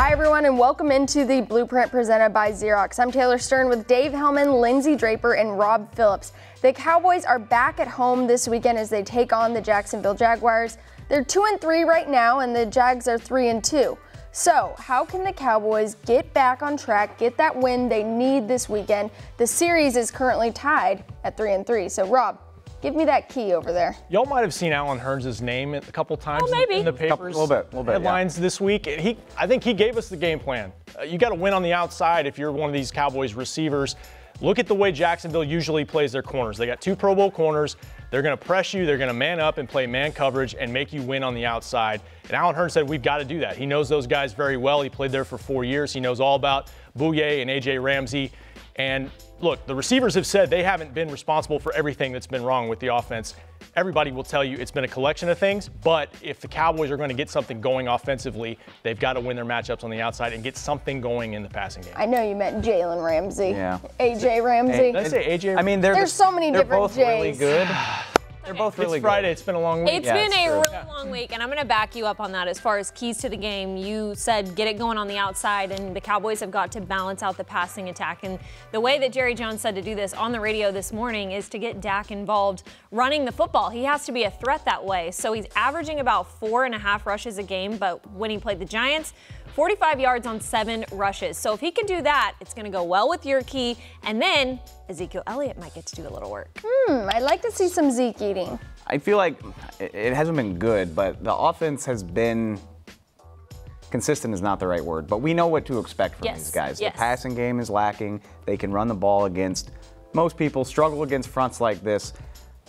Hi, everyone, and welcome into the Blueprint presented by Xerox. I'm Taylor Stern with Dave Hellman, Lindsay Draper, and Rob Phillips. The Cowboys are back at home this weekend as they take on the Jacksonville Jaguars. They're 2-3 right now, and the Jags are 3-2. So, how can the Cowboys get back on track, get that win they need this weekend? The series is currently tied at 3-3. So, Rob, give me that key over there. Y'all might have seen Alan Hearns' name a couple times in the papers. A little bit, headlines this week. I think he gave us the game plan. You got to win on the outside if you're one of these Cowboys receivers. Look at the way Jacksonville usually plays their corners. They got 2 Pro Bowl corners. They're going to press you. They're going to man up and play man coverage and make you win on the outside. And Alan Hearns said we've got to do that. He knows those guys very well. He played there for 4 years. He knows all about Bouye and A.J. Ramsey. And look, the receivers have said they haven't been responsible for everything that's been wrong with the offense. Everybody will tell you it's been a collection of things, but if the Cowboys are going to get something going offensively, they've got to win their matchups on the outside and get something going in the passing game. I know you meant Jalen Ramsey. Yeah. A.J. Ramsey. Did I say A.J.? I mean, there's so many different both really J's. good. They're both really It's Friday. good. It's been a long week. It's been a really long week, and I'm going to back you up on that as far as keys to the game. You said get it going on the outside, and the Cowboys have got to balance out the passing attack. And the way that Jerry Jones said to do this on the radio this morning is to get Dak involved running the football. He has to be a threat that way. So he's averaging about 4.5 rushes a game, but when he played the Giants, 45 yards on 7 rushes. So if he can do that, it's going to go well with your key. And then Ezekiel Elliott might get to do a little work. I'd like to see some Zeke eating. I feel like it hasn't been good, but the offense has been consistent is not the right word, but we know what to expect from these guys. Yes. The passing game is lacking. They can run the ball against most people, struggle against fronts like this.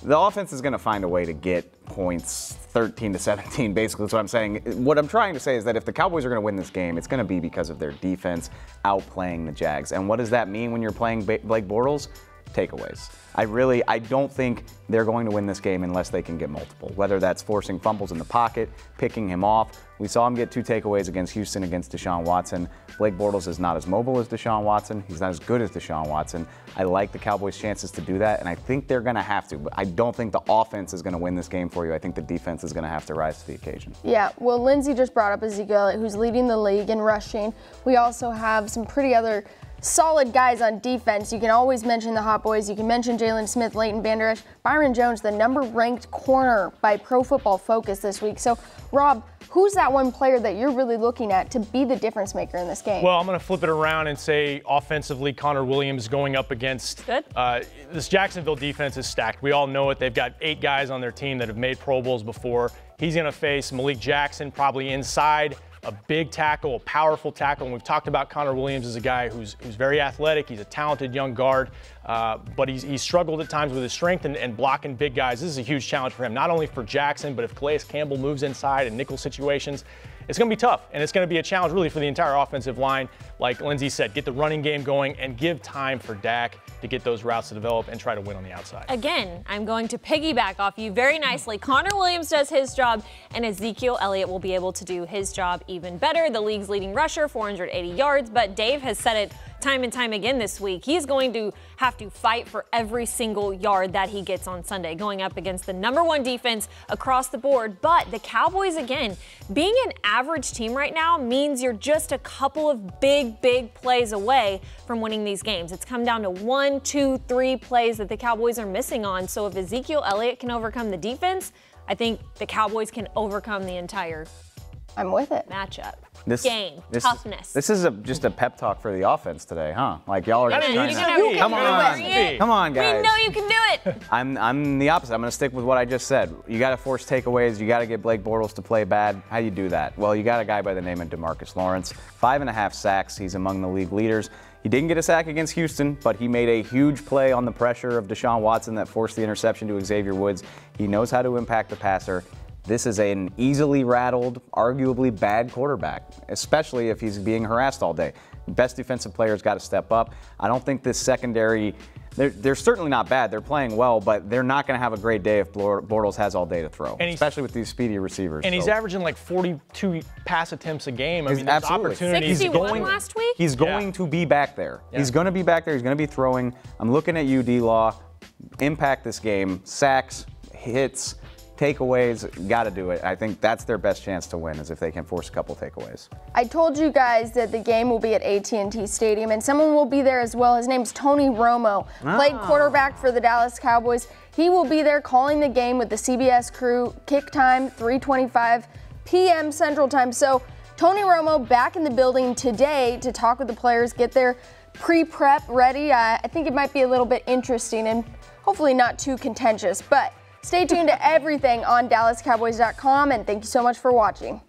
The offense is going to find a way to get points 13-17, basically is what I'm saying. What I'm trying to say is that if the Cowboys are going to win this game, it's going to be because of their defense outplaying the Jags. And what does that mean when you're playing Blake Bortles? Takeaways. I don't think they're going to win this game unless they can get multiple, whether that's forcing fumbles in the pocket, picking him off. We saw him get 2 takeaways against Houston against Deshaun Watson. Blake Bortles is not as mobile as Deshaun Watson. He's not as good as Deshaun Watson. I like the Cowboys' chances to do that, and I think they're going to have to. But I don't think the offense is going to win this game for you. I think the defense is going to have to rise to the occasion. Yeah, well, Lindsay just brought up Ezekiel Elliott, who's leading the league in rushing. We also have some pretty other solid guys on defense. You can always mention the Hot Boys. You can mention Jalen Smith, Leighton Vander Esch, Byron Jones, the number-ranked corner by Pro Football Focus this week. So, Rob, who's that one player that you're really looking at to be the difference maker in this game? Well, I'm going to flip it around and say offensively, Connor Williams going up against this Jacksonville defense is stacked. We all know it. They've got 8 guys on their team that have made Pro Bowls before. He's going to face Malik Jackson probably inside, a big tackle, a powerful tackle. And we've talked about Connor Williams as a guy who's very athletic. He's a talented young guard, but he's struggled at times with his strength and blocking big guys. This is a huge challenge for him, not only for Jackson, but if Calais Campbell moves inside in nickel situations, it's going to be tough. And it's going to be a challenge really for the entire offensive line. Like Lindsay said, get the running game going and give time for Dak to get those routes to develop and try to win on the outside. Again, I'm going to piggyback off you very nicely. Connor Williams does his job, and Ezekiel Elliott will be able to do his job even better. The league's leading rusher, 480 yards, but Dave has said it time and time again this week. He's going to have to fight for every single yard that he gets on Sunday, going up against the #1 defense across the board. But the Cowboys, again, being an average team right now means you're just a couple of big plays away from winning these games. It's come down to 1, 2, 3 plays that the Cowboys are missing on. So if Ezekiel Elliott can overcome the defense, I think the Cowboys can overcome the entire matchup. Toughness. This is just a pep talk for the offense today, huh? Like y'all are just trying to. Come on, guys. We know you can do it. I'm the opposite. I'm going to stick with what I just said. You got to force takeaways. You got to get Blake Bortles to play bad. How do you do that? Well, you got a guy by the name of DeMarcus Lawrence, 5.5 sacks. He's among the league leaders. He didn't get a sack against Houston, but he made a huge play on the pressure of Deshaun Watson that forced the interception to Xavier Woods. He knows how to impact the passer. This is an easily rattled, arguably bad quarterback, especially if he's being harassed all day. Best defensive player's got to step up. I don't think this secondary, they're certainly not bad. They're playing well, but they're not going to have a great day if Bortles has all day to throw, especially with these speedy receivers. And he's averaging like 42 pass attempts a game. I mean, there's opportunities. 61 last week? He's going to be back there. Yeah. He's going to be back there. He's going to be throwing. I'm looking at you, D-Law. Impact this game. Sacks, hits, takeaways, got to do it. I think that's their best chance to win, is if they can force a couple takeaways. I told you guys that the game will be at AT&T Stadium, and someone will be there as well. His name's Tony Romo, played quarterback for the Dallas Cowboys. He will be there calling the game with the CBS crew. Kick time, 3:25 p.m. Central Time. So Tony Romo back in the building today to talk with the players, get their pre-prep ready. I think it might be a little bit interesting and hopefully not too contentious, but stay tuned to everything on DallasCowboys.com, and thank you so much for watching.